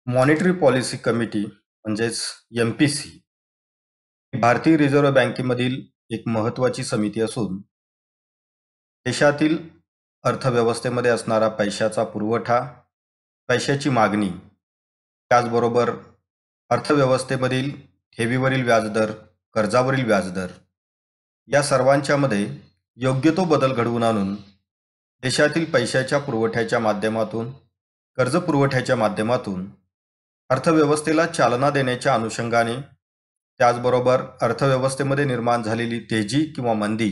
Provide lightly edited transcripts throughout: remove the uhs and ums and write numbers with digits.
Monetary policy committee म्हणजेच M-P-C ही भारतीय reserve बँकेमधील एक महत्त्वाची समिती असून देशातील अर्थव्यवस्थेमध्ये असणारा पैशाचा पुरवठा, पैशाची मागणी, त्याचबरोबर अर्थव्यवस्थेमधील ठेवीवरील व्याजदर, कर्जावरील व्याजदर या सर्वांच्यामध्ये योग्य तो बदल घडवून आणून देशातील पैशाच्या पुरवठ्याच्या माध्यमातून, कर्ज पुरवठ्याच्या माध्यमातून अर्थव्यवस्थेला चालना देण्याच्या अनुषंगाने, त्याचबरोबर अर्थव्यवस्थेमध्ये निर्माण झालेली तेजी किंवा मंदी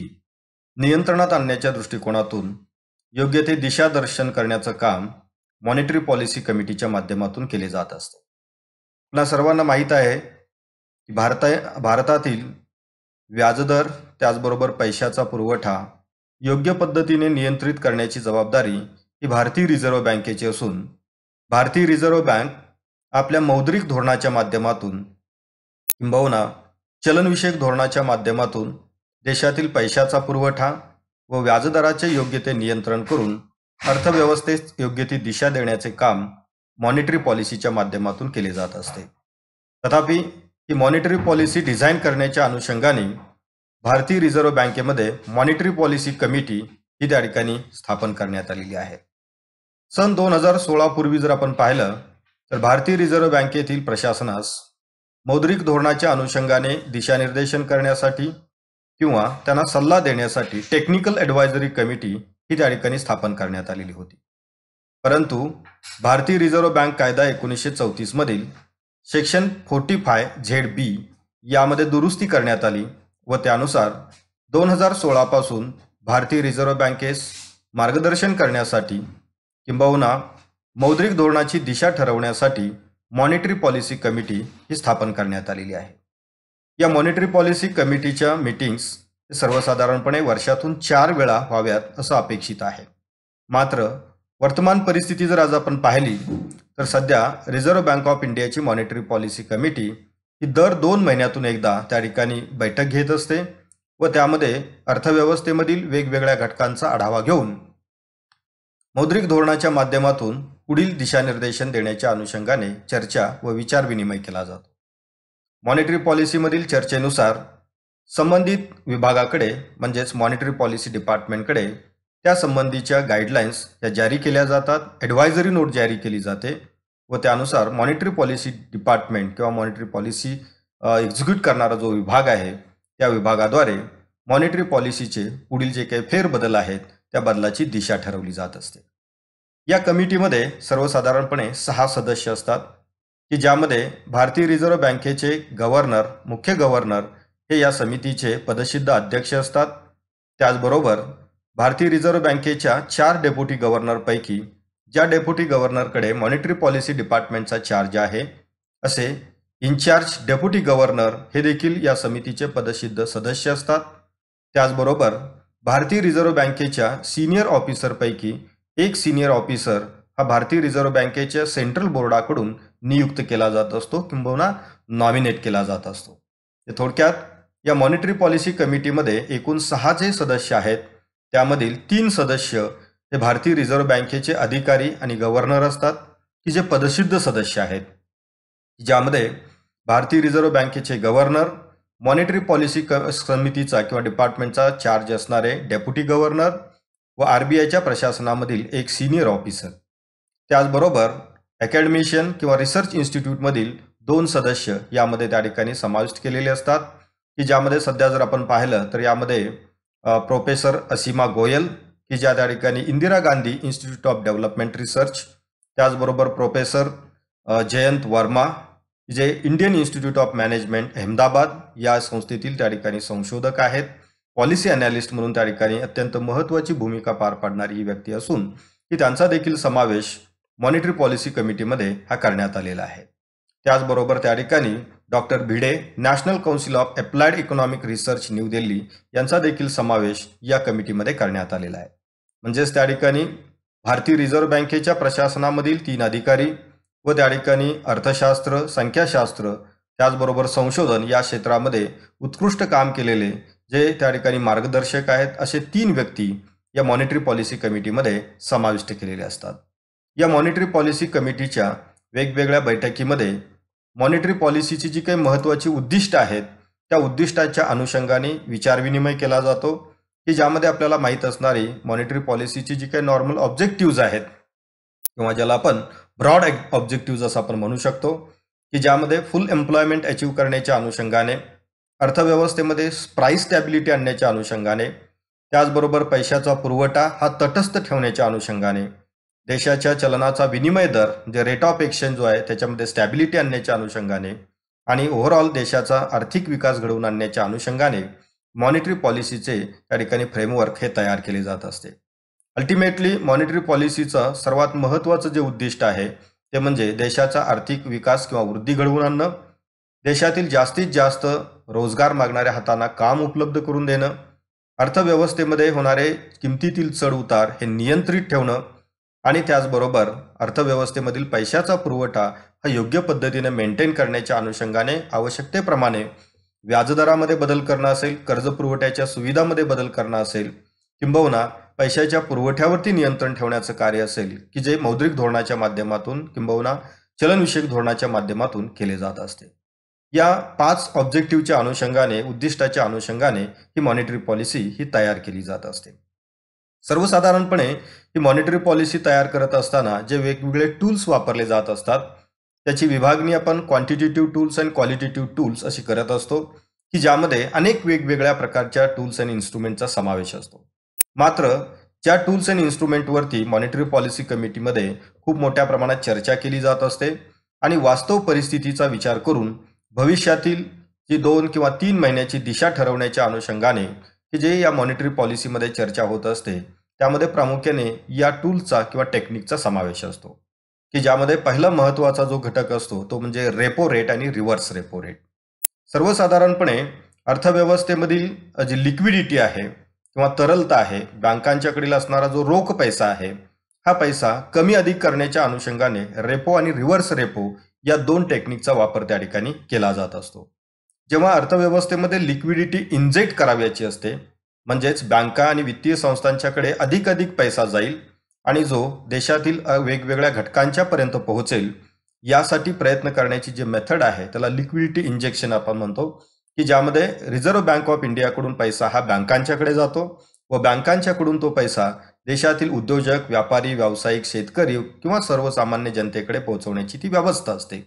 नियंत्रणात आणण्याच्या दृष्टिकोनातून योग्य ते दिशादर्शन करण्याचं काम मॉनिटरी पॉलिसी कमिटीच्या माध्यमातून केले जात असते. आपल्या सर्वांना माहीत आहे की भारतातील व्याजदर, त्याचबरोबर पैशाचा पुरवठा योग्य पद्धतीने नियंत्रित करण्याची जबाबदारी ही भारतीय रिझर्व्ह बँकेची असून भारतीय रिझर्व्ह बँक आपल्या मौद्रिक धोरणाच्या माध्यमातून किंबहुना चलनविषयक धोरणाच्या माध्यमातून देशातील पैशाचा पुरवठा व व्याजदराचे योग्य ते नियंत्रण करून अर्थव्यवस्थेस योग्य ती दिशा देण्याचे काम मॉनिटरी पॉलिसीच्या माध्यमातून केले जात असते. तथापि ही मॉनिटरी पॉलिसी डिझाईन करण्याच्या अनुषंगाने भारतीय रिझर्व्ह बँकेमध्ये मॉनिटरी पॉलिसी कमिटी ही त्या ठिकाणी स्थापन करण्यात आलेली आहे. सन 2016 पूर्वी जर आपण पाहिलं तर भारतीय रिझर्व्ह बँकेतील प्रशासनास मौद्रिक धोरणाच्या अनुषंगाने दिशानिर्देशन करण्यासाठी किंवा त्यांना सल्ला देण्यासाठी टेक्निकल ॲडवायझरी कमिटी ही त्या ठिकाणी स्थापन करण्यात आलेली होती. परंतु भारतीय रिझर्व्ह बँक कायदा 1934 मधील सेक्शन 45ZB यामध्ये दुरुस्ती करण्यात आली व त्यानुसार 2016 पासून भारतीय रिझर्व्ह बँकेस मार्गदर्शन करण्यासाठी किंबहुना मौद्रिक धोरणाची दिशा ठरवण्यासाठी मॉनिटरी पॉलिसी कमिटी ही स्थापन करण्यात आलेली आहे. या मॉनिटरी पॉलिसी कमिटीच्या मीटिंग्स सर्वसाधारणपणे वर्षातून 4 वेळा व्हाव्यात असं अपेक्षित आहे. मात्र वर्तमान परिस्थिती जर आज आपण पाहिली तर सध्या रिझर्व्ह बँक ऑफ इंडियाची मॉनिटरी पॉलिसी कमिटी ही दर 2 महिन्यातून एकदा त्या ठिकाणी बैठक घेत असते व त्यामध्ये अर्थव्यवस्थेमधील वेगवेगळ्या घटकांचा आढावा घेऊन मौद्रिक धोरणाच्या माध्यमातून पुढील दिशानिर्देशन देण्याच्या अनुषंगाने चर्चा व विचारविनिमय केला जातो. मॉनिटरी पॉलिसीमधील चर्चेनुसार संबंधित विभागाकडे म्हणजेच मॉनिटरी पॉलिसी डिपार्टमेंटकडे त्या संबंधीच्या गाईडलाईन्स या जारी केल्या जातात, ॲडवायझरी नोट जारी केली जाते व त्यानुसार मॉनिटरी पॉलिसी डिपार्टमेंट किंवा मॉनिटरी पॉलिसी एक्झिक्यूट करणारा जो विभाग आहे त्या विभागाद्वारे मॉनिटरी पॉलिसीचे पुढील जे काही फेरबदल आहेत त्या बदलाची दिशा ठरवली जात असते. या कमिटीमध्ये सर्वसाधारणपणे 6 सदस्य असतात की ज्यामध्ये भारतीय रिझर्व्ह बँकेचे गव्हर्नर, मुख्य गव्हर्नर हे या समितीचे पदसिद्ध अध्यक्ष असतात. त्याचबरोबर भारतीय रिझर्व्ह बँकेच्या 4 डेप्युटी गव्हर्नरपैकी ज्या डेप्युटी गव्हर्नरकडे मॉनिटरी पॉलिसी डिपार्टमेंटचा चार्ज आहे असे इन्चार्ज डेप्युटी गव्हर्नर हे देखील या समितीचे पदसिद्ध सदस्य असतात. त्याचबरोबर भारतीय रिझर्व्ह बँकेच्या सिनियर ऑफिसरपैकी एक सिनियर ऑफिसर हा भारतीय रिझर्व्ह बँकेच्या सेंट्रल बोर्डाकडून नियुक्त केला जात असतो किंबहुना नॉमिनेट केला जात असतो. थोडक्यात या मॉनिटरी पॉलिसी कमिटीमध्ये एकूण 6 जे सदस्य आहेत त्यामधील 3 सदस्य हे भारतीय रिझर्व्ह बँकेचे अधिकारी आणि गव्हर्नर असतात की जे पदसिद्ध सदस्य आहेत, ज्यामध्ये भारतीय रिझर्व्ह बँकेचे गव्हर्नर, मॉनिटरी पॉलिसी समितीचा किंवा डिपार्टमेंटचा चार्ज असणारे डेप्युटी गव्हर्नर व RBIच्या प्रशासनामधील एक सिनियर ऑफिसर, त्याचबरोबर अकॅडमिशियन किंवा रिसर्च इन्स्टिट्यूटमधील 2 सदस्य यामध्ये त्या ठिकाणी समाविष्ट केलेले असतात की ज्यामध्ये सध्या जर आपण पाहिलं तर यामध्ये प्रोफेसर असीमा गोयल की ज्या त्या ठिकाणी Indira Gandhi institute of development research, त्याचबरोबर प्रोफेसर जयंत वर्मा जे Indian institute of management Ahmedabad या संस्थेतील त्या ठिकाणी संशोधक आहेत. पॉलिसी अनालिस्ट म्हणून त्या ठिकाणी अत्यंत महत्त्वाची भूमिका पार पाडणारी ही व्यक्ती असून की त्यांचा देखील समावेश मॉनिटरी पॉलिसी कमिटीमध्ये हा करण्यात आलेला आहे. त्याचबरोबर त्या ठिकाणी doctor Bhide, national council of applied economic research new Delhi यांचा देखील समावेश या कमिटीमध्ये करण्यात आलेला आहे. म्हणजेच त्या ठिकाणी भारतीय रिझर्व्ह बँकेच्या प्रशासनामधील 3 अधिकारी व त्या ठिकाणी अर्थशास्त्र, संख्याशास्त्र, त्याचबरोबर संशोधन या क्षेत्रामध्ये उत्कृष्ट काम केलेले जे त्या ठिकाणी मार्गदर्शक आहेत असे 3 व्यक्ती या मॉनिटरी पॉलिसी कमिटीमध्ये समाविष्ट केलेले असतात. या मॉनिटरी पॉलिसी कमिटीच्या वेगवेगळ्या बैठकीमध्ये मॉनिटरी पॉलिसीची जी काही महत्त्वाची उद्दिष्ट आहेत त्या उद्दिष्टांच्या अनुषंगाने विचारविनिमय केला जातो, की ज्यामध्ये आपल्याला माहीत असणारी मॉनिटरी पॉलिसीची जी काही नॉर्मल ऑब्जेक्टिव्ज आहेत किंवा ज्याला आपण ब्रॉड ऑब्जेक्टिव्ज असं आपण म्हणू शकतो, की ज्यामध्ये फुल एम्प्लॉयमेंट अचीव्ह करण्याच्या अनुषंगाने, अर्थव्यवस्थेमध्ये प्राईस स्टॅबिलिटी आणण्याच्या अनुषंगाने, त्याचबरोबर पैशाचा पुरवठा हा तटस्थ ठेवण्याच्या अनुषंगाने, देशाच्या चलनाचा विनिमय दर जे रेट ऑफ एक्सचेंज जो आहे त्याच्यामध्ये स्टॅबिलिटी आणण्याच्या अनुषंगाने आणि ओव्हरऑल देशाचा आर्थिक विकास घडवून आणण्याच्या अनुषंगाने मॉनिटरी पॉलिसीचे त्या ठिकाणी फ्रेमवर्क हे तयार केले जात असते. अल्टिमेटली मॉनिटरी पॉलिसीचं सर्वात महत्त्वाचं जे उद्दिष्ट आहे ते म्हणजे देशाचा आर्थिक विकास किंवा वृद्धी घडवून आणणं, देशातील जास्तीत जास्त रोजगार मागणाऱ्या हातांना काम उपलब्ध करून देणं, अर्थव्यवस्थेमध्ये होणारे किमतीतील चढ उतार हे नियंत्रित ठेवणं आणि त्याचबरोबर अर्थव्यवस्थेमधील पैशाचा पुरवठा हा योग्य पद्धतीने मेंटेन करण्याच्या अनुषंगाने आवश्यकतेप्रमाणे व्याजदरामध्ये बदल करणं असेल, कर्ज पुरवठ्याच्या सुविधामध्ये बदल करणं असेल, किंबहुना पैशाच्या पुरवठ्यावरती नियंत्रण ठेवण्याचं कार्य असेल, की जे मौद्रिक धोरणाच्या माध्यमातून किंबहुना चलनविषयक धोरणाच्या माध्यमातून केले जात असते. या 5 ऑब्जेक्टिव्हच्या अनुषंगाने, उद्दिष्टाच्या अनुषंगाने ही मॉनिटरी पॉलिसी ही तयार केली जात असते. सर्वसाधारणपणे ही मॉनिटरी पॉलिसी तयार करत असताना जे वेगवेगळे टूल्स वापरले जात असतात त्याची विभागणी आपण क्वांटिटेटिव्ह टूल्स आणि क्वालिटेटिव्ह टूल्स अशी करत असतो, की ज्यामध्ये अनेक वेगवेगळ्या प्रकारच्या टूल्स आणि इन्स्ट्रुमेंटचा समावेश असतो. मात्र ज्या टूल्स आणि इन्स्ट्रुमेंटवरती मॉनिटरी पॉलिसी कमिटीमध्ये खूप मोठ्या प्रमाणात चर्चा केली जात असते आणि वास्तव परिस्थितीचा विचार करून भविष्यातील जी 2 किंवा 3 महिन्याची दिशा ठरवण्याच्या अनुषंगाने की जे या मॉनिटरी पॉलिसीमध्ये चर्चा होत असते त्यामध्ये प्रामुख्याने या टूलचा किंवा टेक्निकचा समावेश असतो, की ज्यामध्ये पहिला महत्त्वाचा जो घटक असतो तो म्हणजे रेपो रेट आणि रिव्हर्स रेपो रेट. सर्वसाधारणपणे अर्थव्यवस्थेमधील जी लिक्विडिटी आहे किंवा तरलता आहे, बँकांच्याकडील असणारा जो रोख पैसा आहे, हा पैसा कमी अधिक करण्याच्या अनुषंगाने रेपो आणि रिव्हर्स रेपो या 2 टेक्निकचा वापर त्या ठिकाणी केला जात असतो. जेव्हा अर्थव्यवस्थेमध्ये लिक्विडिटी इंजेक्ट करावयाची असते, म्हणजेच बँका आणि वित्तीय संस्थांच्याकडे अधिक पैसा जाईल आणि जो देशातील वेगवेगळ्या घटकांच्या पर्यंत पोहोचेल, यासाठी प्रयत्न करण्याची जी मेथड आहे त्याला लिक्विडिटी इंजेक्शन आपण म्हणतो, की ज्यामध्ये रिझर्व्ह बँक ऑफ इंडियाकडून पैसा हा बँकांच्याकडे जातो व बँकांच्याकडून तो पैसा देशातील उद्योजक, व्यापारी, व्यावसायिक, शेतकरी किंवा सर्वसामान्य जनतेकडे पोहोचवण्याची ती व्यवस्था असते,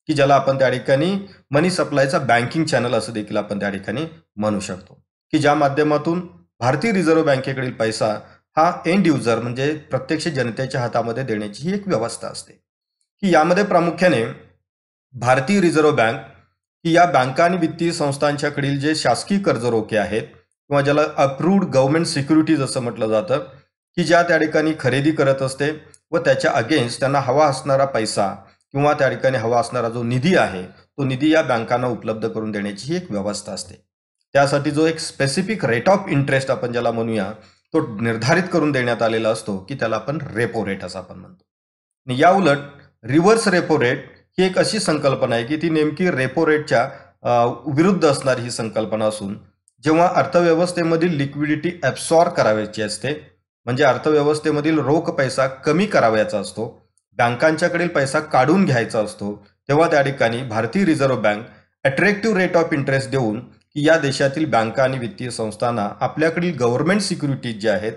की ज्याला आपण त्या ठिकाणी मनी सप्लायचा बँकिंग चॅनल असं देखील आपण त्या ठिकाणी म्हणू शकतो, की ज्या माध्यमातून भारतीय रिझर्व्ह बँकेकडील पैसा हा एंड युजर म्हणजे प्रत्यक्ष जनतेच्या हातामध्ये देण्याची ही एक व्यवस्था असते, की यामध्ये प्रामुख्याने भारतीय रिझर्व्ह बँक ही या बँका आणि वित्तीय संस्थांच्याकडील जे शासकीय कर्ज रोखे आहेत किंवा ज्याला अप्रूव्ड गव्हर्नमेंट सिक्युरिटीज असं म्हटलं जातं, की ज्या त्या ठिकाणी खरेदी करत असते व त्याच्या अगेन्स्ट त्यांना हवा असणारा पैसा किंवा त्या ठिकाणी हवा असणारा जो निधी आहे तो निधी या बँकांना उपलब्ध करून देण्याची ही एक व्यवस्था असते. त्यासाठी जो एक स्पेसिफिक रेट ऑफ इंटरेस्ट आपण ज्याला म्हणूया तो निर्धारित करून देण्यात आलेला असतो, की त्याला आपण रेपो रेट असं आपण म्हणतो. आणि या उलट रिव्हर्स रेपो रेट ही एक अशी संकल्पना आहे की ती नेमकी रेपो रेटच्या विरुद्ध असणारी ही संकल्पना असून जेव्हा अर्थव्यवस्थेमधील लिक्विडिटी ॲब्सॉर्ब करायची असते, म्हणजे अर्थव्यवस्थेमधील रोख पैसा कमी करावयाचा असतो, बँकांच्याकडील पैसा काढून घ्यायचा असतो, तेव्हा त्या ठिकाणी भारतीय reserve bank attractive rate of interest देऊन की या देशातील बँका आणि वित्तीय संस्थांना आपल्याकडील गव्हर्नमेंट सिक्युरिटीज ज्या आहेत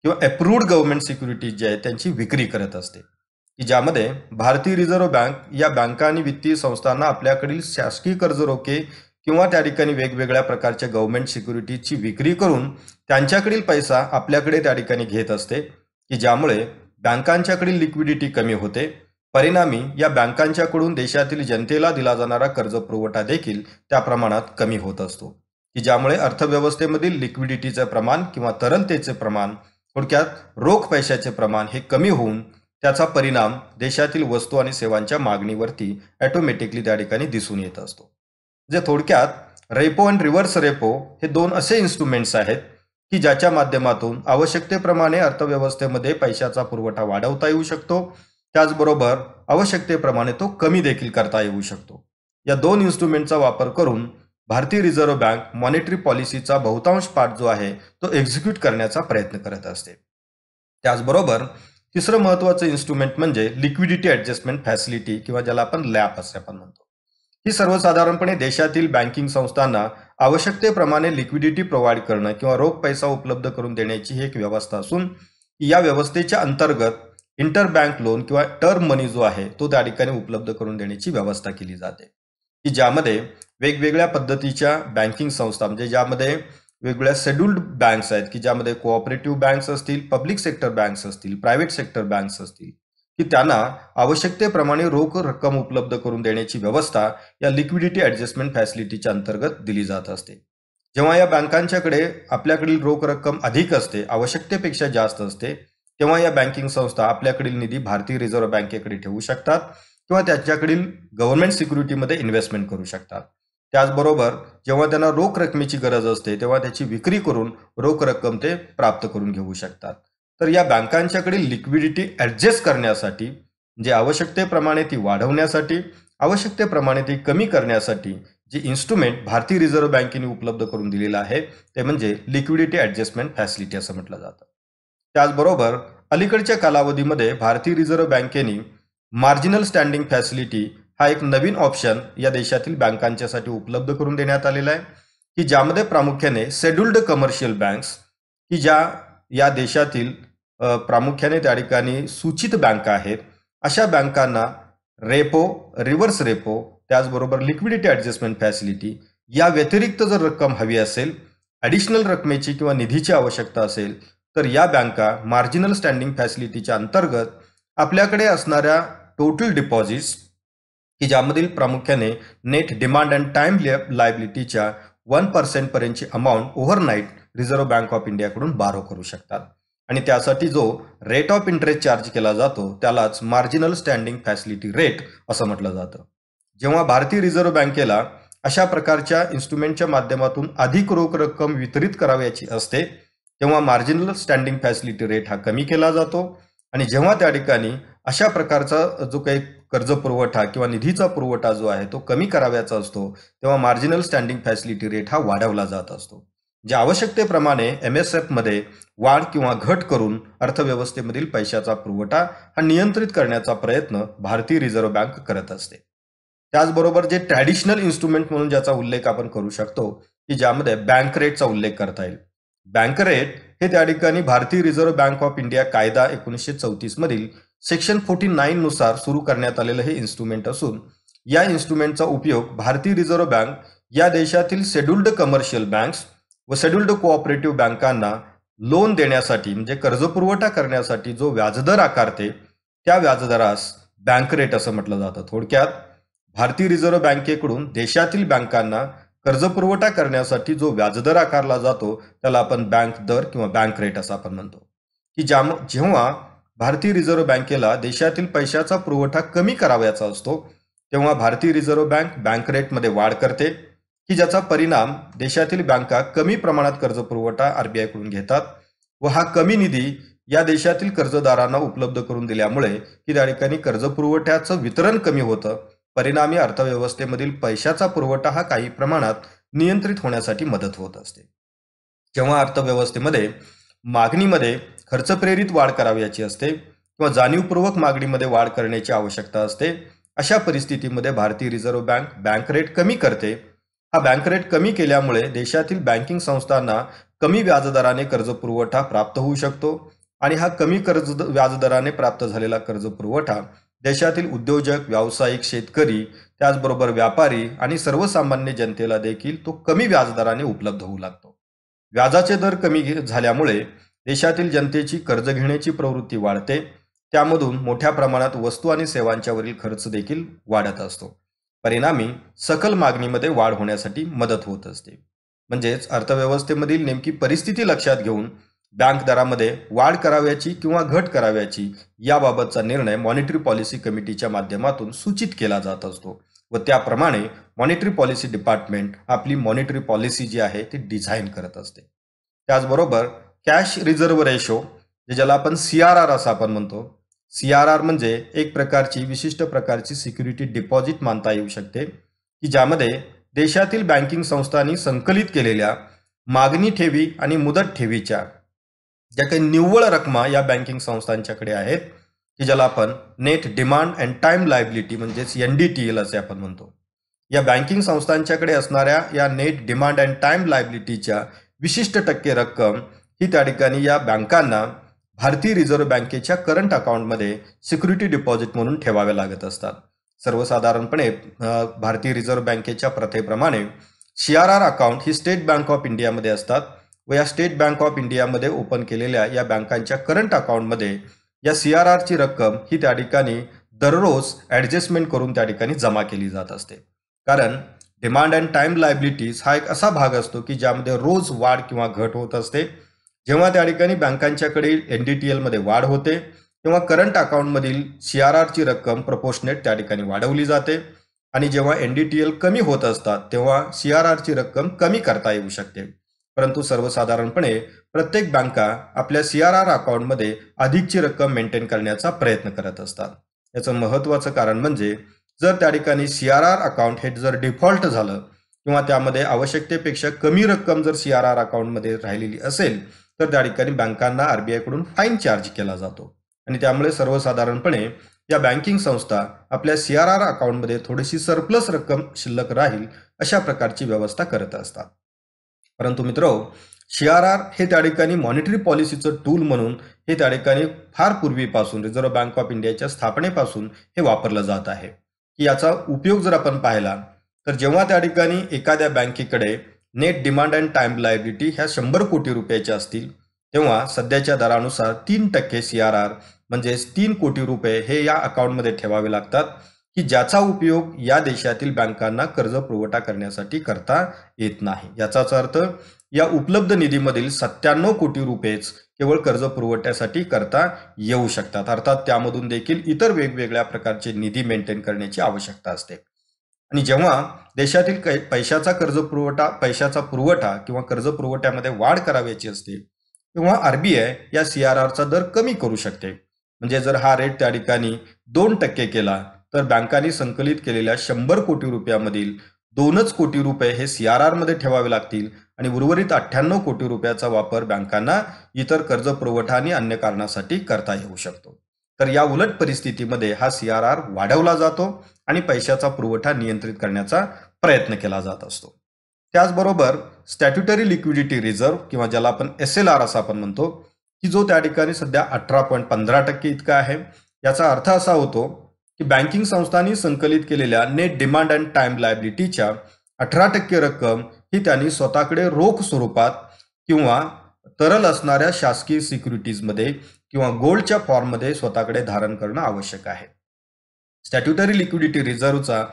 किंवा अप्रूव्ड गव्हर्नमेंट सिक्युरिटीज ज्या आहेत त्यांची विक्री करत असते, की ज्यामध्ये भारतीय रिझर्व्ह बँक या बँका आणि वित्तीय संस्थांना आपल्याकडील शासकीय कर्ज रोखे किंवा त्या ठिकाणी वेगवेगळ्या प्रकारच्या गव्हर्नमेंट सिक्युरिटीजची विक्री करून त्यांच्याकडील पैसा आपल्याकडे त्या ठिकाणी घेत असते, की ज्यामुळे बँकांच्याकडील लिक्विडिटी कमी होते. परिणामी या बँकांच्याकडून देशातील जनतेला दिला जाणारा कर्ज पुरवठा देखील त्या प्रमाणात कमी होत असतो, की ज्यामुळे अर्थव्यवस्थेमधील लिक्विडिटीचे प्रमाण किंवा तरलतेचे प्रमाण, थोडक्यात रोख पैशाचे प्रमाण हे कमी होऊन त्याचा परिणाम देशातील वस्तू आणि सेवांच्या मागणीवरती ऑटोमॅटिकली त्या ठिकाणी दिसून येत असतो. जे थोडक्यात रेपो आणि रिव्हर्स रेपो हे 2 असे इन्स्ट्रुमेंट्स आहेत की ज्याच्या माध्यमातून आवश्यकतेप्रमाणे अर्थव्यवस्थेमध्ये पैशाचा पुरवठा वाढवता येऊ शकतो, त्याचबरोबर आवश्यकतेप्रमाणे तो कमी देखील करता येऊ शकतो. या 2 इन्स्ट्रुमेंटचा वापर करून भारतीय रिझर्व्ह बँक मॉनिटरी पॉलिसीचा बहुतांश पार्ट जो आहे तो एक्झिक्यूट करण्याचा प्रयत्न करत असते. त्याचबरोबर तिसरं महत्त्वाचं इन्स्ट्रुमेंट म्हणजे लिक्विडिटी ॲडजस्टमेंट फॅसिलिटी किंवा ज्याला आपण लॅप असे आपण म्हणतो. ही सर्वसाधारणपणे देशातील बँकिंग संस्थांना आवश्यकतेप्रमाणे लिक्विडिटी प्रोव्हाइड करणं किंवा रोख पैसा उपलब्ध करून देण्याची ही एक व्यवस्था असून या व्यवस्थेच्या अंतर्गत इंटर बँक लोन किंवा टर्म मनी जो आहे तो त्या ठिकाणी उपलब्ध करून देण्याची व्यवस्था केली जाते, की ज्यामध्ये वेगवेगळ्या पद्धतीच्या बँकिंग संस्था म्हणजे ज्यामध्ये वेगवेगळ्या शेड्यूल्ड बँक्स आहेत, की ज्यामध्ये कोऑपरेटिव्ह बँक्स असतील, पब्लिक सेक्टर बँक्स असतील, प्रायव्हेट सेक्टर बँक्स असतील, की त्यांना आवश्यकतेप्रमाणे रोख रक्कम उपलब्ध करून देण्याची व्यवस्था या लिक्विडिटी ॲडजस्टमेंट फॅसिलिटीच्या अंतर्गत दिली जात असते. जेव्हा या बँकांच्याकडे आपल्याकडील रोख रक्कम अधिक असते, आवश्यकतेपेक्षा जास्त असते, तेव्हा या बँकिंग संस्था आपल्याकडील निधी भारतीय रिझर्व्ह बँकेकडे ठेवू शकतात किंवा त्यांच्याकडील गव्हर्नमेंट सिक्युरिटीमध्ये इन्व्हेस्टमेंट करू शकतात. त्याचबरोबर जेव्हा त्यांना रोख रकमेची गरज असते तेव्हा त्याची विक्री करून रोख रक्कम ते प्राप्त करून घेऊ शकतात. तर या बँकांच्याकडील लिक्विडिटी ॲडजस्ट करण्यासाठी म्हणजे आवश्यकतेप्रमाणे ती वाढवण्यासाठी, आवश्यकतेप्रमाणे ती कमी करण्यासाठी जे इन्स्ट्रुमेंट भारतीय रिझर्व्ह बँकेने उपलब्ध करून दिलेलं आहे ते म्हणजे लिक्विडिटी ॲडजस्टमेंट फॅसिलिटी असं म्हटलं जातं. त्याचबरोबर अलीकडच्या कालावधीमध्ये भारतीय रिझर्व्ह बँकेने मार्जिनल स्टँडिंग फॅसिलिटी हा एक नवीन ऑप्शन या देशातील बँकांच्यासाठी उपलब्ध करून देण्यात आलेला आहे, की ज्यामध्ये प्रामुख्याने शेड्युल्ड कमर्शियल बँक्स की ज्या या देशातील प्रामुख्याने त्या ठिकाणी सूचित बँका आहेत, अशा बँकांना रेपो, रिव्हर्स रेपो, त्याचबरोबर लिक्विडिटी ॲडजस्टमेंट फॅसिलिटी या व्यतिरिक्त जर रक्कम हवी असेल, ॲडिशनल रकमेची किंवा निधीची आवश्यकता असेल, तर या बँका मार्जिनल स्टँडिंग फॅसिलिटीच्या अंतर्गत आपल्याकडे असणाऱ्या टोटल डिपॉझिट्स की ज्यामधील प्रामुख्याने नेट डिमांड अँड टाइम लायबिलिटीच्या 1% पर्यंतची amount overnight reserve bank of इंडियाकडून बारो करू शकतात आणि त्यासाठी जो रेट ऑफ इंटरेस्ट चार्ज केला जातो त्यालाच मार्जिनल स्टँडिंग फॅसिलिटी रेट असं म्हटलं जातं. जेव्हा भारतीय रिझर्व्ह बँकेला अशा प्रकारच्या इन्स्ट्रुमेंटच्या माध्यमातून अधिक रोख रक्कम वितरित करावयाची असते तेव्हा मार्जिनल स्टँडिंग फॅसिलिटी रेट हा कमी केला जातो आणि जेव्हा त्या ठिकाणी अशा प्रकारचा जो काही कर्ज पुरवठा किंवा निधीचा पुरवठा जो आहे तो कमी करावयाचा असतो तेव्हा मार्जिनल स्टँडिंग फॅसिलिटी रेट हा वाढवला जात असतो. ज्या आवश्यकतेप्रमाणे MSF मध्ये वाढ किंवा घट करून अर्थव्यवस्थेमधील पैशाचा पुरवठा हा नियंत्रित करण्याचा प्रयत्न भारतीय रिझर्व्ह बँक करत असते. त्याचबरोबर जे ट्रॅडिशनल इन्स्ट्रुमेंट म्हणून ज्याचा उल्लेख आपण करू शकतो की ज्यामध्ये बँक रेटचा उल्लेख करता येईल. बँक रेट हे त्या ठिकाणी भारतीय रिझर्व्ह बँक ऑफ इंडिया कायदा 1934 मधील सेक्शन 49 नुसार सुरू करण्यात आलेलं हे इन्स्ट्रुमेंट असून या इन्स्ट्रुमेंटचा उपयोग भारतीय रिझर्व्ह बँक या देशातील शेड्युल्ड कमर्शियल बँक्स व शेड्युल्ड कोऑपरेटिव्ह बँकांना लोन देण्यासाठी म्हणजे कर्जपुरवठा करण्यासाठी जो व्याजदर आकारते त्या व्याजदरास बँक रेट असं म्हटलं जातं. थोडक्यात भारतीय रिझर्व्ह बँकेकडून देशातील बँकांना कर्जपुरवठा करण्यासाठी जो व्याजदर आकारला जातो त्याला आपण बँक दर किंवा बँक रेट असं आपण म्हणतो, की जेव्हा भारतीय रिझर्व्ह बँकेला देशातील पैशाचा पुरवठा कमी करावयाचा असतो तेव्हा भारतीय रिझर्व्ह बँक बँक रेटमध्ये वाढ करते, की ज्याचा परिणाम देशातील बँका कमी प्रमाणात कर्जपुरवठा RBI कडून घेतात व हा कमी निधी या देशातील कर्जदारांना उपलब्ध करून दिल्यामुळे की त्या ठिकाणी कर्जपुरवठ्याचं वितरण कमी होतं, परिणामी अर्थव्यवस्थेमधील पैशाचा पुरवठा हा काही प्रमाणात नियंत्रित होण्यासाठी मदत होत असते. जेव्हा अर्थव्यवस्थेमध्ये मागणीमध्ये खर्च प्रेरित वाढ करावयाची असते किंवा जाणीवपूर्वक मागणीमध्ये वाढ करण्याची आवश्यकता असते, अशा परिस्थितीमध्ये भारतीय रिझर्व्ह बँक बँक रेट कमी करते. हा बँक रेट कमी केल्यामुळे देशातील बँकिंग संस्थांना कमी व्याजदराने कर्जपुरवठा प्राप्त होऊ शकतो आणि हा कमी व्याजदराने प्राप्त झालेला कर्जपुरवठा देशातील उद्योजक, व्यावसायिक, शेतकरी, त्याचबरोबर व्यापारी आणि सर्वसामान्य जनतेला देखील तो कमी व्याजदराने उपलब्ध होऊ लागतो. व्याजाचे दर कमी झाल्यामुळे देशातील जनतेची कर्ज घेण्याची प्रवृत्ती वाढते, त्यामधून मोठ्या प्रमाणात वस्तू आणि सेवांच्यावरील खर्च देखील वाढत असतो. परिणामी सकल मागणीमध्ये वाढ होण्यासाठी मदत होत असते. म्हणजेच अर्थव्यवस्थेमधील नेमकी परिस्थिती लक्षात घेऊन बँक दरामध्ये वाढ करावयाची किंवा घट करावयाची याबाबतचा निर्णय मॉनिटरी पॉलिसी कमिटीच्या माध्यमातून सूचित केला जात असतो व त्याप्रमाणे मॉनिटरी पॉलिसी डिपार्टमेंट आपली मॉनिटरी पॉलिसी जी आहे ती डिझाईन करत असते. त्याचबरोबर कॅश रिझर्व्ह रेशो ज्याला आपण CRR असं आपण म्हणतो, CRR म्हणजे एक प्रकारची विशिष्ट प्रकारची सिक्युरिटी डिपॉझिट मानता येऊ शकते, की ज्यामध्ये देशातील बँकिंग संस्थांनी संकलित केलेल्या मागणी ठेवी आणि मुदत ठेवीच्या ज्या काही निव्वळ रकमा या बँकिंग संस्थांच्याकडे आहेत की ज्याला आपण net demand and time liability म्हणजेच NDTL असे आपण म्हणतो, या बँकिंग संस्थांच्याकडे असणाऱ्या या नेट डिमांड अँड टाइम लायबिलिटीच्या विशिष्ट टक्के रक्कम ही त्या ठिकाणी या बँकांना भारतीय रिझर्व्ह बँकेच्या करंट अकाउंटमध्ये सिक्युरिटी डिपॉझिट म्हणून ठेवावे लागत असतात. सर्वसाधारणपणे भारतीय रिझर्व्ह बँकेच्या प्रथेप्रमाणे CRR account he state bank of इंडियामध्ये असतात व या स्टेट बँक ऑफ इंडियामध्ये ओपन केलेल्या या बँकांच्या करंट अकाउंटमध्ये या CRRची रक्कम ही त्या ठिकाणी दररोज ॲडजस्टमेंट करून त्या ठिकाणी जमा केली जात असते. कारण डिमांड अँड टाइम लायबिलिटीज हा एक असा भाग असतो की ज्यामध्ये रोज वाढ किंवा घट होत असते. जेव्हा त्या ठिकाणी बँकांच्याकडे NDTL मध्ये वाढ होते तेव्हा करंट अकाउंटमधील CRRची रक्कम प्रपोर्शनेट त्या ठिकाणी वाढवली जाते आणि जेव्हा NDTL कमी होत असतात तेव्हा CRRची रक्कम कमी करता येऊ शकते. परंतु सर्वसाधारणपणे प्रत्येक बँका आपल्या CRR अकाउंटमध्ये अधिकची रक्कम मेंटेन करण्याचा प्रयत्न करत असतात. याचं महत्त्वाचं कारण म्हणजे जर त्या ठिकाणी CRR अकाउंट हे जर डिफॉल्ट झालं किंवा त्यामध्ये आवश्यकतेपेक्षा कमी रक्कम जर CRR अकाउंटमध्ये राहिलेली असेल तर त्या ठिकाणी बँकांना RBI कडून फाईन चार्ज केला जातो आणि त्यामुळे सर्वसाधारणपणे या बँकिंग संस्था आपल्या CRR अकाउंटमध्ये थोडीशी सरप्लस रक्कम शिल्लक राहील अशा प्रकारची व्यवस्था करत असतात. परंतु मित्रांनो, CRR हे त्या ठिकाणी मॉनिटरी पॉलिसीचं टूल म्हणून हे त्या ठिकाणी फार पूर्वीपासून रिझर्व्ह बँक ऑफ इंडियाच्या स्थापनेपासून हे वापरलं जात आहे. की याचा उपयोग जर आपण पाहिला तर जेव्हा त्या ठिकाणी एखाद्या बँकेकडे net demand and time liability ह्या 100 कोटी रुपयाच्या असतील तेव्हा सध्याच्या दरानुसार 3% CRR म्हणजेच 3 कोटी रुपये हे या अकाउंटमध्ये ठेवावे लागतात की ज्याचा उपयोग या देशातील बँकांना कर्ज पुरवठा करण्यासाठी करता येत नाही. याचाच अर्थ या उपलब्ध निधीमधील 97 कोटी रुपयेच केवळ कर्ज पुरवठ्यासाठी करता येऊ शकतात. अर्थात त्यामधून देखील इतर वेगवेगळ्या प्रकारचे निधी मेंटेन करण्याची आवश्यकता असते. आणि जेव्हा देशातील पैशाचा पुरवठा किंवा कर्ज पुरवठ्यामध्ये वाढ करावयाची असते तेव्हा RBI या CRRचा दर कमी करू शकते. म्हणजे जर हा रेट त्या ठिकाणी 2% केला तर बँकांनी संकलित केलेल्या 100 कोटी रुपयामधील 2 कोटी रुपये हे CRR मध्ये ठेवावे लागतील आणि उर्वरित 98 कोटी रुपयाचा वापर बँकांना इतर कर्ज पुरवठा आणि अन्य कारणासाठी करता येऊ शकतो. तर या उलट परिस्थितीमध्ये हा CRR वाढवला जातो आणि पैशाचा पुरवठा नियंत्रित करण्याचा प्रयत्न केला जात असतो. त्याचबरोबर स्टॅट्युटरी लिक्विडिटी रिझर्व्ह किंवा ज्याला आपण SLR असं आपण म्हणतो की जो त्या ठिकाणी सध्या 18.15% इतका आहे. याचा अर्थ असा होतो की बँकिंग संस्थांनी संकलित केलेल्या नेट डिमांड अँड टाइम लायबिलिटीच्या 18% रक्कम ही त्यांनी स्वतःकडे रोख स्वरूपात किंवा तरल असणाऱ्या शासकीय सिक्युरिटीजमध्ये किंवा गोल्डच्या फॉर्ममध्ये स्वतःकडे धारण करणं आवश्यक आहे. स्टॅट्युटरी लिक्विडिटी रिझर्व्हचा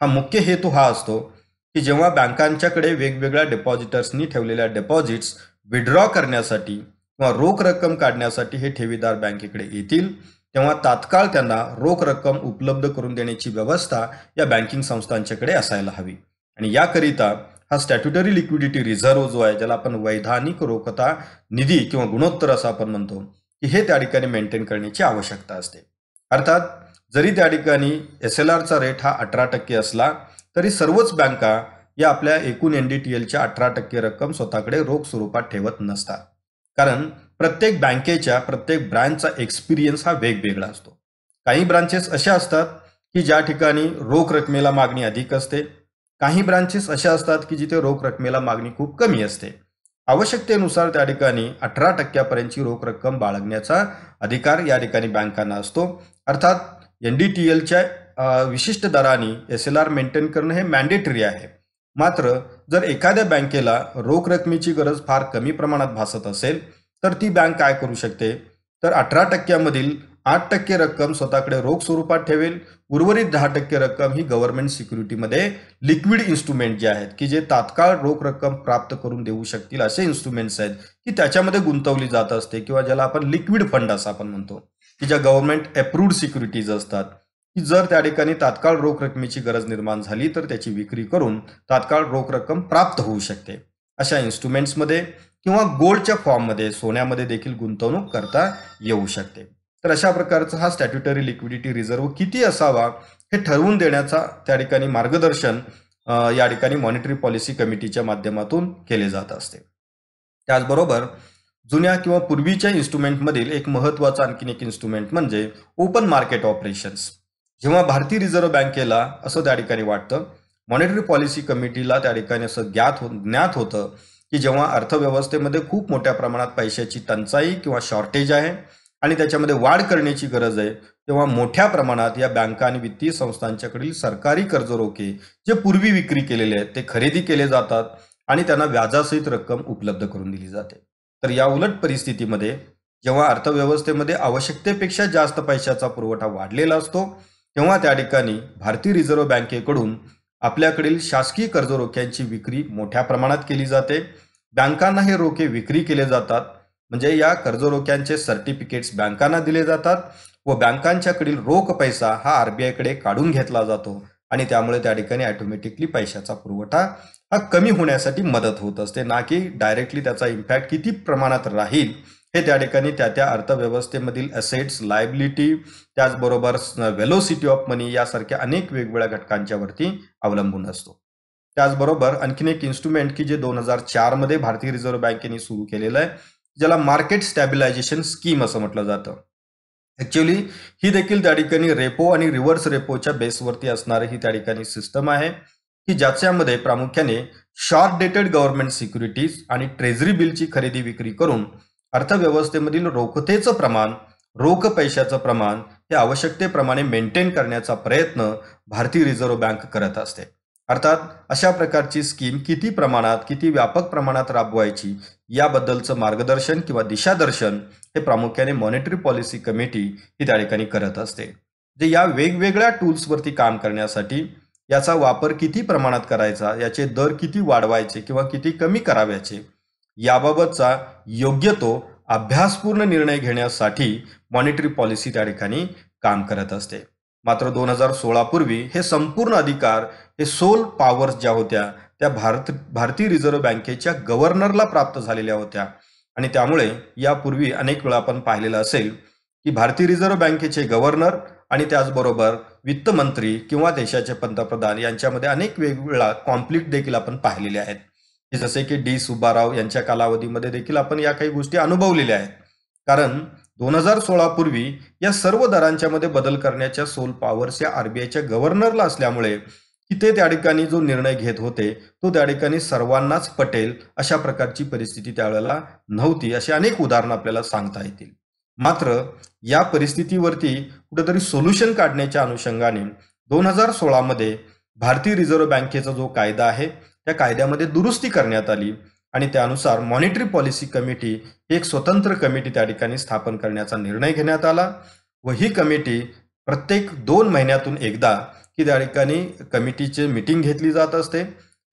हा मुख्य हेतू हा असतो की जेव्हा बँकांच्याकडे वेगवेगळ्या डिपॉझिटर्सनी ठेवलेल्या डिपॉझिट्स विड्रॉ करण्यासाठी किंवा रोख रक्कम काढण्यासाठी हे ठेवीदार बँकेकडे येतील तेव्हा तात्काळ त्यांना रोख रक्कम उपलब्ध करून देण्याची व्यवस्था या बँकिंग संस्थांच्याकडे असायला हवी. आणि याकरिता हा स्टॅट्युटरी लिक्विडिटी रिझर्व्ह जो आहे ज्याला आपण वैधानिक रोखता निधी किंवा गुणोत्तर असं आपण म्हणतो की हे त्या ठिकाणी मेंटेन करण्याची आवश्यकता असते. अर्थात जरी त्या ठिकाणी SLRचा रेट हा 18% असला तरी सर्वच बँका या आपल्या एकूण NDTLच्या 18% रक्कम स्वतःकडे रोख स्वरूपात ठेवत नसतात. कारण प्रत्येक बँकेच्या प्रत्येक ब्रँचचा एक्सपिरियन्स हा वेगवेगळा असतो. काही ब्रांचेस अशा असतात की ज्या ठिकाणी रोख रकमेला मागणी अधिक असते. काही ब्रांचेस अशा असतात की जिथे रोख रकमेला मागणी खूप कमी असते. आवश्यकतेनुसार त्या ठिकाणी 18% पर्यंतची रोख रक्कम बाळगण्याचा अधिकार या ठिकाणी बँकांना असतो. अर्थात NDTLच्या विशिष्ट दराने SLR मेंटेन करणं हे मॅन्डेटरी आहे. मात्र जर एखाद्या बँकेला रोख रकमेची गरज फार कमी प्रमाणात भासत असेल तर ती बँक काय करू शकते तर 18% मधील 8% रक्कम स्वतःकडे रोख स्वरूपात ठेवेल. उर्वरित 10% रक्कम ही गव्हर्नमेंट सिक्युरिटीमध्ये लिक्विड इन्स्ट्रुमेंट जे आहेत की जे तात्काळ रोख रक्कम प्राप्त करून देऊ शकतील असे इन्स्ट्रुमेंट्स आहेत की त्याच्यामध्ये गुंतवली जात असते किंवा ज्याला आपण लिक्विड फंड असं आपण म्हणतो की ज्या गव्हर्नमेंट अप्रूव्ड सिक्युरिटीज असतात की जर त्या ठिकाणी तात्काळ रोख रकमेची गरज निर्माण झाली तर त्याची विक्री करून तात्काळ रोख रक्कम प्राप्त होऊ शकते. अशा इन्स्ट्रुमेंट्समध्ये किंवा गोल्डच्या फॉर्ममध्ये सोन्यामध्ये देखील गुंतवणूक करता येऊ शकते. तर अशा प्रकारचा हा स्टॅट्युटरी लिक्विडिटी रिझर्व्ह किती असावा हे ठरवून देण्याचा त्या ठिकाणी मार्गदर्शन या ठिकाणी मॉनिटरी पॉलिसी कमिटीच्या माध्यमातून केले जात असते. त्याचबरोबर जुन्या किंवा पूर्वीच्या इन्स्ट्रुमेंटमधील एक महत्त्वाचा आणखीन एक इन्स्ट्रुमेंट म्हणजे ओपन मार्केट ऑपरेशन्स. जेव्हा भारतीय रिझर्व्ह बँकेला असं त्या ठिकाणी वाटतं, मॉनिटरी पॉलिसी कमिटीला त्या ठिकाणी असं ज्ञात होतं की जेव्हा अर्थव्यवस्थेमध्ये खूप मोठ्या प्रमाणात पैशाची टंचाई किंवा शॉर्टेज आहे आणि त्याच्यामध्ये वाढ करण्याची गरज आहे, तेव्हा मोठ्या प्रमाणात या बँका आणि वित्तीय संस्थांच्याकडील सरकारी कर्जरोखे जे पूर्वी विक्री केलेले आहेत ते खरेदी केले जातात आणि त्यांना व्याजासहित रक्कम उपलब्ध करून दिली जाते. तर या उलट परिस्थितीमध्ये जेव्हा अर्थव्यवस्थेमध्ये आवश्यकतेपेक्षा जास्त पैशाचा पुरवठा वाढलेला असतो, तेव्हा त्या ठिकाणी भारतीय रिझर्व्ह बँकेकडून आपल्याकडील शासकीय कर्जरोख्यांची विक्री मोठ्या प्रमाणात केली जाते. बँकांना हे रोखे विक्री केले जातात, म्हणजे या कर्जरोख्यांचे सर्टिफिकेट्स बँकांना दिले जातात व बँकांच्याकडील रोख पैसा हा आरबीआयकडे काढून घेतला जातो आणि त्यामुळे त्या ठिकाणी ऑटोमॅटिकली पैशाचा पुरवठा हा कमी होण्यासाठी मदत होत असते, ना की डायरेक्टली त्याचा इम्पॅक्ट किती प्रमाणात राहील हे त्या ठिकाणी त्या अर्थव्यवस्थेमधील असेट्स, लायबिलिटी, त्याचबरोबर व्हेलोसिटी ऑफ मनी यासारख्या अनेक वेगवेगळ्या घटकांच्या वरती अवलंबून असतो. त्याचबरोबर आणखीन एक इन्स्ट्रुमेंट की जे 2004 मध्ये भारतीय रिझर्व्ह बँकेने सुरू केलेलं आहे, ज्याला मार्केट स्टॅबिलायझेशन स्कीम असं म्हटलं जातं. ऍक्च्युअली ही देखील त्या ठिकाणी रेपो आणि रिव्हर्स रेपोच्या बेसवरती असणारी ही त्या ठिकाणी सिस्टम आहे की ज्याच्यामध्ये प्रामुख्याने शॉर्ट डेटेड गव्हर्नमेंट सिक्युरिटीज आणि ट्रेझरी बिलची खरेदी विक्री करून अर्थव्यवस्थेमधील रोखतेचं प्रमाण, रोख पैशाचं प्रमाण हे आवश्यकतेप्रमाणे मेंटेन करण्याचा प्रयत्न भारतीय रिझर्व्ह बँक करत असते. अर्थात अशा प्रकारची स्कीम किती प्रमाणात, किती व्यापक प्रमाणात राबवायची याबद्दलचं मार्गदर्शन किंवा दिशादर्शन हे प्रामुख्याने मॉनिटरी पॉलिसी कमिटी ही त्या ठिकाणी करत असते. जे या वेगवेगळ्या टूल्सवरती काम करण्यासाठी याचा वापर किती प्रमाणात करायचा, याचे दर किती वाढवायचे किंवा किती कमी करावयाचे याबाबतचा योग्य तो अभ्यासपूर्ण निर्णय घेण्यासाठी मॉनिटरी पॉलिसी त्या ठिकाणी काम करत असते. मात्र 2016 पूर्वी हे संपूर्ण अधिकार, हे सोल पॉवर्स ज्या होत्या त्या भारतीय रिझर्व्ह बँकेच्या गव्हर्नरला प्राप्त झालेल्या होत्या आणि त्यामुळे यापूर्वी अनेक वेळा आपण पाहिलेलं असेल की भारतीय रिझर्व्ह बँकेचे गव्हर्नर आणि त्याचबरोबर वित्तमंत्री किंवा देशाचे पंतप्रधान यांच्यामध्ये अनेक वेगवेगळ्या कॉन्फ्लिक्ट देखील आपण पाहिलेले आहेत, जसे की डी सुब्बाराव यांच्या कालावधीमध्ये देखील आपण या काही गोष्टी अनुभवलेल्या आहेत. कारण 2016 पूर्वी या सर्व दरांच्या मध्ये बदल करण्याच्या सोल पॉवर्स या आरबीआयच्या गव्हर्नरला असल्यामुळे की ते त्या ठिकाणी जो निर्णय घेत होते तो त्या ठिकाणी सर्वांनाच पटेल अशा प्रकारची परिस्थिती त्यावेळेला नव्हती. अशी अनेक उदाहरणं आपल्याला सांगता येतील. मात्र या परिस्थितीवरती कुठेतरी सोल्युशन काढण्याच्या अनुषंगाने 2016 मध्ये भारतीय रिझर्व्ह बँकेचा जो कायदा आहे त्या कायद्यामध्ये दुरुस्ती करण्यात आली आणि त्यानुसार मॉनिटरी पॉलिसी कमिटी एक स्वतंत्र कमिटी त्या ठिकाणी स्थापन करण्याचा निर्णय घेण्यात आला व ही कमिटी प्रत्येक 2 महिन्यातून एकदा की त्या ठिकाणी कमिटीची मीटिंग घेतली जात असते.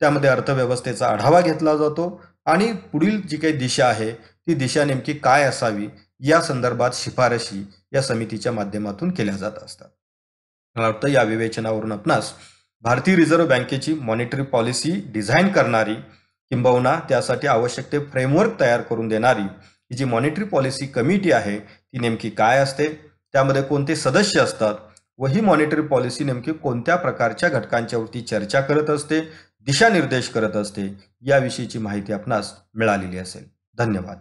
त्यामध्ये अर्थव्यवस्थेचा आढावा घेतला जातो आणि पुढील जी काही दिशा आहे ती दिशा नेमकी काय असावी या संदर्भात शिफारशी या समितीच्या माध्यमातून केल्या जात असतात. मला वाटतं या विवेचनावरून आपणास भारतीय रिझर्व्ह बँकेची मॉनिटरी पॉलिसी डिझाईन करणारी किंबहुना त्यासाठी आवश्यक ते फ्रेमवर्क तयार करून देणारी ही जी मॉनिटरी पॉलिसी कमिटी आहे ती नेमकी काय असते, त्यामध्ये कोणते सदस्य असतात व ही मॉनिटरी पॉलिसी नेमकी कोणत्या प्रकारच्या घटकांच्यावरती चर्चा करत असते, दिशानिर्देश करत असते याविषयीची माहिती आपणास मिळालेली असेल. धन्यवाद.